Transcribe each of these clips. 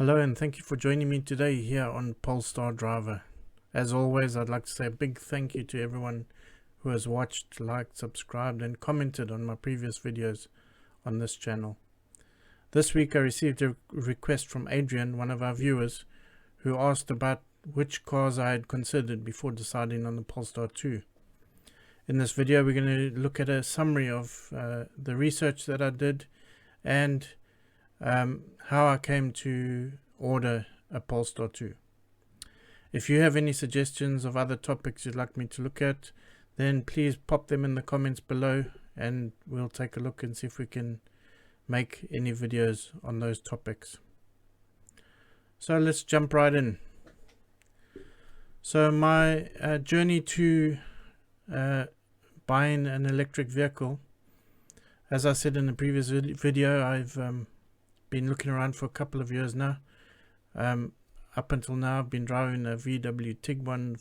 Hello and thank you for joining me today here on Polestar Driver. As always, I'd like to say a big thank you to everyone who has watched, liked, subscribed and commented on my previous videos on this channel. This week I received a request from Adrian, one of our viewers, who asked about which cars I had considered before deciding on the Polestar 2. In this video we're going to look at a summary of the research that I did and how I came to order a Polestar 2. If you have any suggestions of other topics you'd like me to look at, then please pop them in the comments below and we'll take a look and see if we can make any videos on those topics. So let's jump right in. So my journey to buying an electric vehicle, as I said in the previous video, I've been looking around for a couple of years now. Up until now I've been driving a VW Tiguan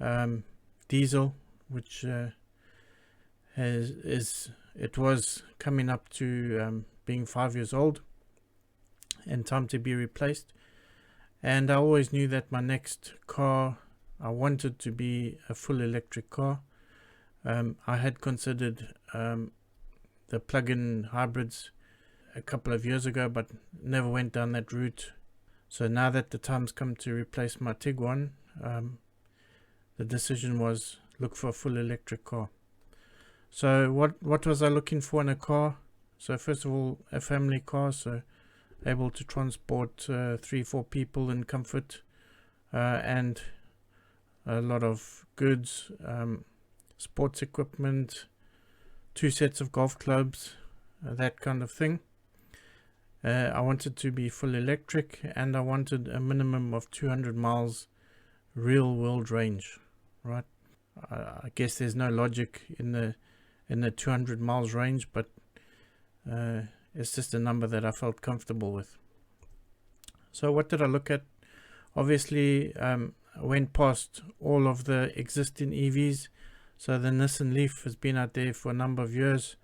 4x4 diesel, which it was coming up to being 5 years old and time to be replaced. And I always knew that my next car I wanted to be a full electric car. I had considered the plug-in hybrids a couple of years ago, but never went down that route. So now that the time's come to replace my Tiguan, the decision was look for a full electric car. So what was I looking for in a car? So first of all, a family car, so able to transport 3-4 people in comfort, and a lot of goods, sports equipment, 2 sets of golf clubs, that kind of thing. I wanted to be full electric, and I wanted a minimum of 200 miles real world range, right? I guess there's no logic in the 200 miles range, but it's just a number that I felt comfortable with. So what did I look at? Obviously, I went past all of the existing EVs. So the Nissan Leaf has been out there for a number of years.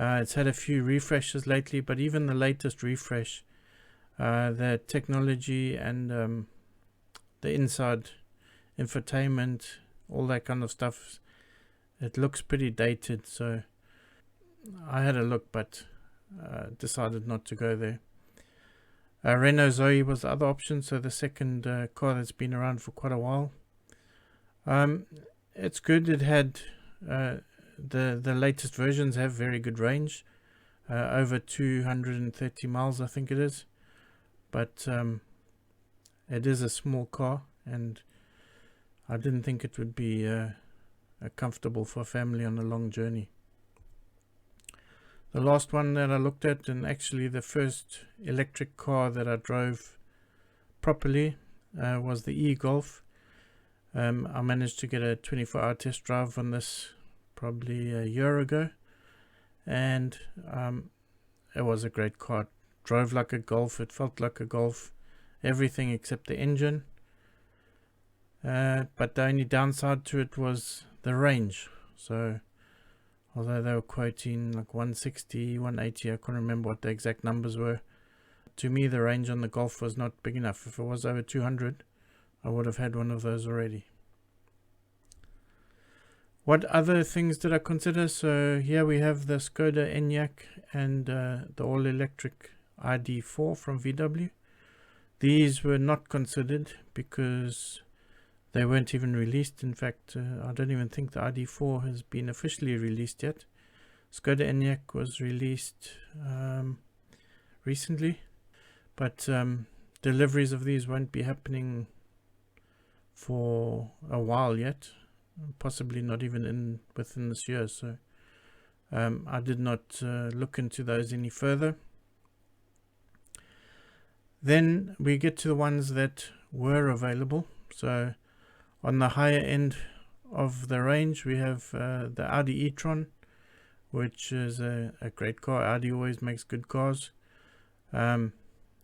It's had a few refreshes lately, but even the latest refresh, the technology and the inside infotainment, all that kind of stuff, it looks pretty dated. So I had a look, but decided not to go there. Renault Zoe was the other option, so the second car that's been around for quite a while. It's good. It had the latest versions have very good range, over 230 miles I think it is, but it is a small car and I didn't think it would be comfortable for a family on a long journey. The last one that I looked at, and actually the first electric car that I drove properly, was the e-Golf. I managed to get a 24-hour test drive on this probably a year ago, and it was a great car. It drove like a Golf, it felt like a Golf, everything except the engine. But the only downside to it was the range. So although they were quoting like 160, 180, I can't remember what the exact numbers were. To me, the range on the Golf was not big enough. If it was over 200, I would have had one of those already. What other things did I consider? So here we have the Skoda Enyaq and the all-electric ID4 from VW. These were not considered because they weren't even released. In fact, I don't even think the ID4 has been officially released yet. Skoda Enyaq was released recently, but deliveries of these won't be happening for a while yet, possibly not even within this year. So I did not look into those any further. Then we get to the ones that were available. So on the higher end of the range, we have the Audi E-tron, which is a great car. Audi always makes good cars, and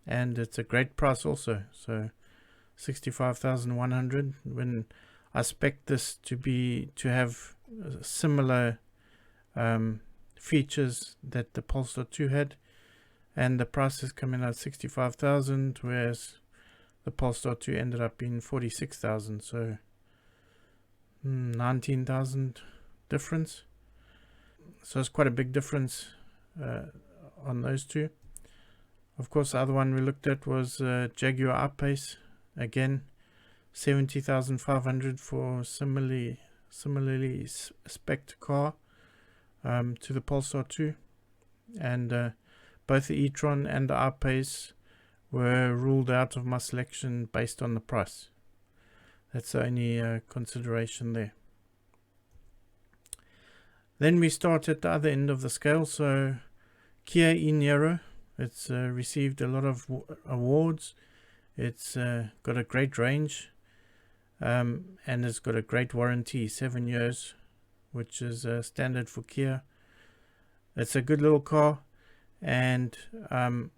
it's a great price also. So 65,100. When I spec this to have similar features that the Polestar 2 had, and the price is coming out 65,000, whereas the Polestar 2 ended up being 46,000. So 19,000 difference. So it's quite a big difference on those two. Of course, the other one we looked at was Jaguar I-Pace. Again, 70,500 for similarly spec'd car to the Polestar 2, and both the E-tron and the I-Pace were ruled out of my selection based on the price. That's the only consideration there. Then we start at the other end of the scale. So Kia e-Niro, it's received a lot of awards. It's got a great range, and it's got a great warranty, 7 years, which is standard for Kia. It's a good little car, and I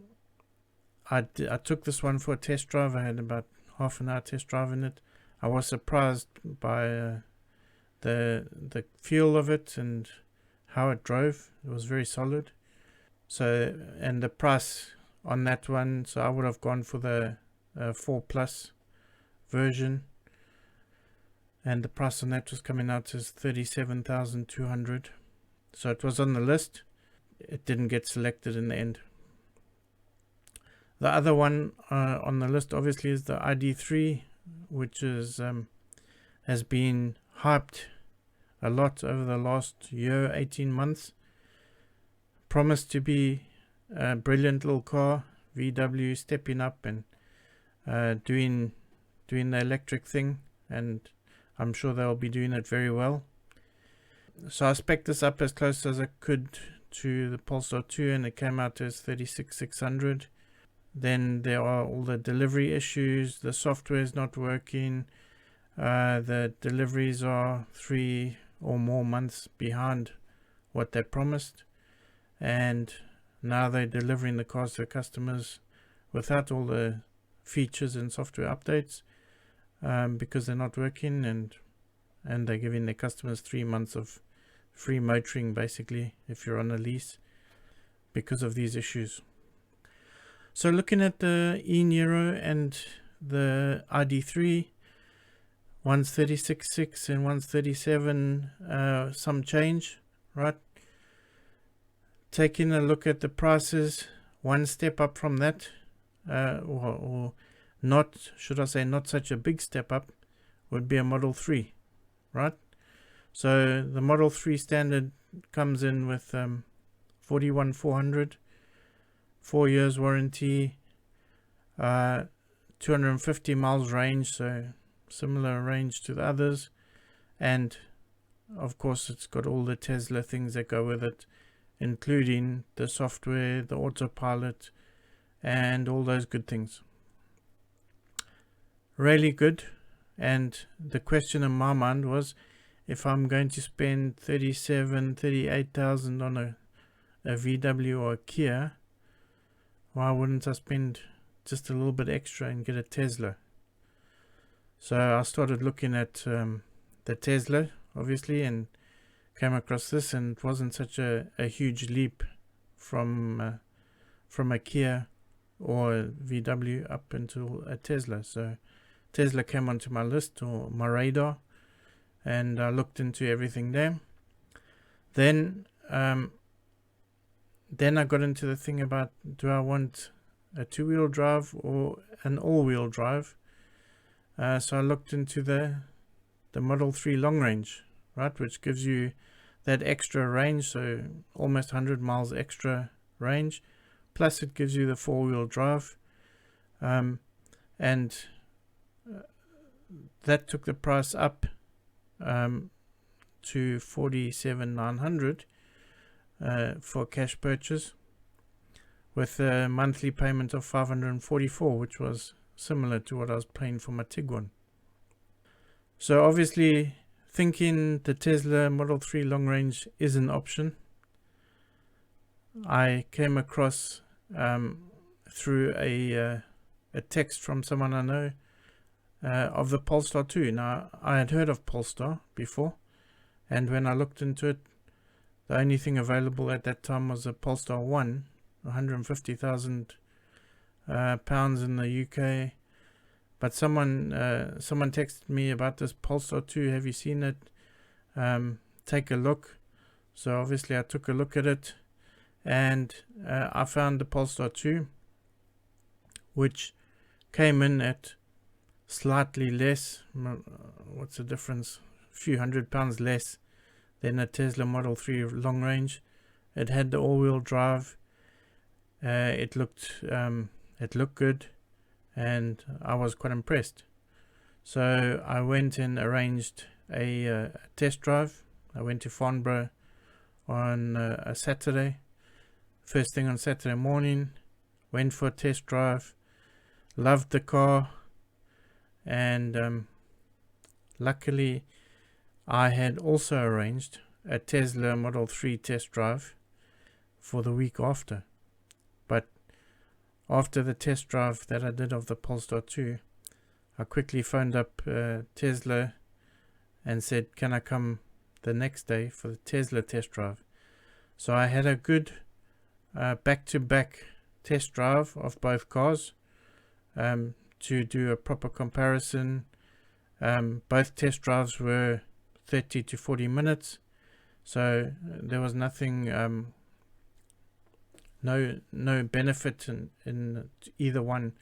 took this one for a test drive. I had about half an hour test driving it. I was surprised by the feel of it and how it drove. It was very solid. So, and the price on that one, so I would have gone for the 4 Plus version, and the price on that was coming out as 37,200. So it was on the list. It didn't get selected in the end. The other one on the list obviously is the ID3, which is has been hyped a lot over the last year, 18 months. Promised to be a brilliant little car. VW stepping up and doing the electric thing, and I'm sure they'll be doing it very well. So I spec'd this up as close as I could to the Polestar 2, and it came out as 36,600. Then there are all the delivery issues. The software is not working. The deliveries are 3 or more months behind what they promised, and now they're delivering the cars to customers without all the features and software updates, because they're not working, and they're giving their customers 3 months of free motoring basically if you're on a lease because of these issues. So looking at the e-Niro and the ID3, one's 36.6 and one's 37, some change, right? Taking a look at the prices, one step up from that, or not, should I say, not such a big step up, would be a Model 3, right? So the Model 3 standard comes in with 41,400, 4 years warranty, 250 miles range, so similar range to the others, and of course it's got all the Tesla things that go with it, including the software, the autopilot, and all those good things. Really good. And the question in my mind was, if I'm going to spend 38,000 on a VW or a Kia, why wouldn't I spend just a little bit extra and get a Tesla? So I started looking at the Tesla, obviously, and came across this, and it wasn't such a huge leap from a Kia or a VW up into a Tesla. So Tesla came onto my list, or my radar, and I looked into everything there. Then I got into the thing about, do I want a 2-wheel drive or an all-wheel drive? So I looked into the Model 3 long range, right, which gives you that extra range, so almost 100 miles extra range, plus it gives you the 4-wheel drive, and that took the price up to 47,900 for cash purchase, with a monthly payment of 544, which was similar to what I was paying for my Tiguan. So obviously, thinking the Tesla Model 3 long range is an option, I came across through a text from someone I know of the Polestar 2. Now, I had heard of Polestar before, and when I looked into it, the only thing available at that time was a Polestar 1, 150,000 pounds in the UK. But someone texted me about this Polestar 2. Have you seen it? Take a look. So obviously I took a look at it, and I found the Polestar 2, which came in at slightly less. What's the difference? A few £100 less than a Tesla Model 3 long range. It had the all-wheel drive. It looked good, and I was quite impressed. So I went and arranged a test drive. I went to Farnborough on a Saturday. First thing on Saturday morning, went for a test drive. Loved the car, and luckily I had also arranged a Tesla Model 3 test drive for the week after. But after the test drive that I did of the Polestar 2, I quickly phoned up Tesla and said, can I come the next day for the Tesla test drive? So I had a good back-to-back test drive of both cars to do a proper comparison. Both test drives were 30 to 40 minutes, so there was nothing, no benefit in either one,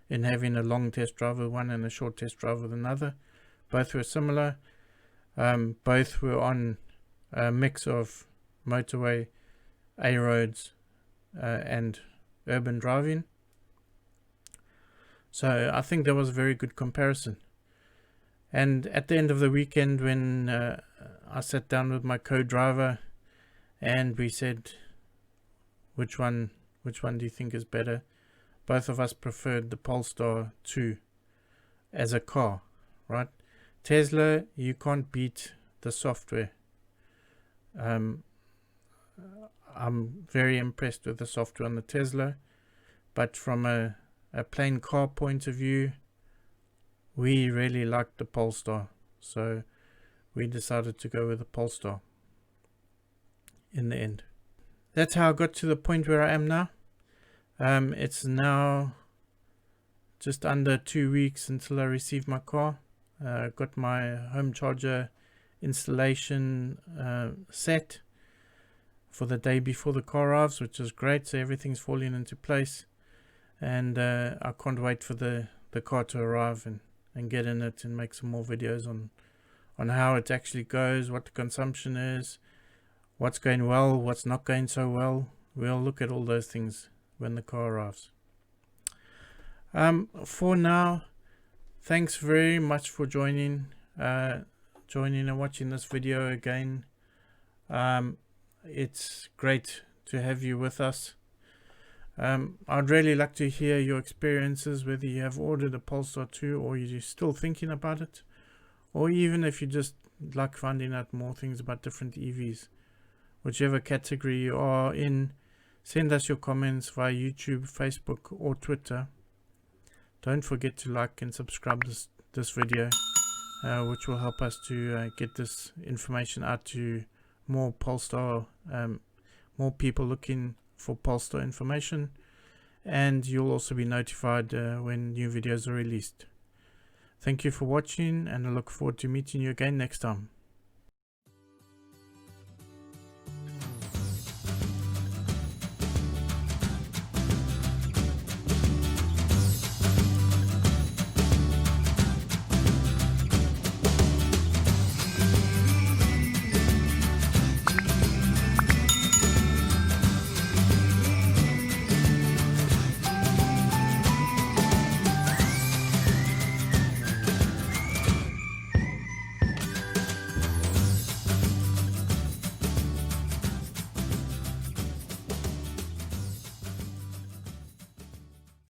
in having a long test drive with one and a short test drive with another. Both were similar. Both were on a mix of motorway, A roads, and urban driving. So I think that was a very good comparison. And at the end of the weekend, when I sat down with my co-driver and we said, which one do you think is better? Both of us preferred the Polestar 2 as a car, right? Tesla, you can't beat the software. I'm very impressed with the software on the Tesla, but from a plain car point of view, we really liked the Polestar, so we decided to go with the Polestar in the end. That's how I got to the point where I am now. It's now just under 2 weeks until I receive my car. Got my home charger installation set for the day before the car arrives, which is great. So everything's falling into place, and I can't wait for the car to arrive and get in it and make some more videos on how it actually goes, what the consumption is, what's going well, what's not going so well. We'll look at all those things when the car arrives. For now, thanks very much for joining and watching this video again. It's great to have you with us. I'd really like to hear your experiences, whether you have ordered a Polestar 2 or you're still thinking about it, or even if you just like finding out more things about different EVs. Whichever category you are in, send us your comments via YouTube, Facebook, or Twitter. Don't forget to like and subscribe this video, which will help us to get this information out to more Polestar, more people looking for Polestar information, and you'll also be notified when new videos are released. Thank you for watching, and I look forward to meeting you again next time.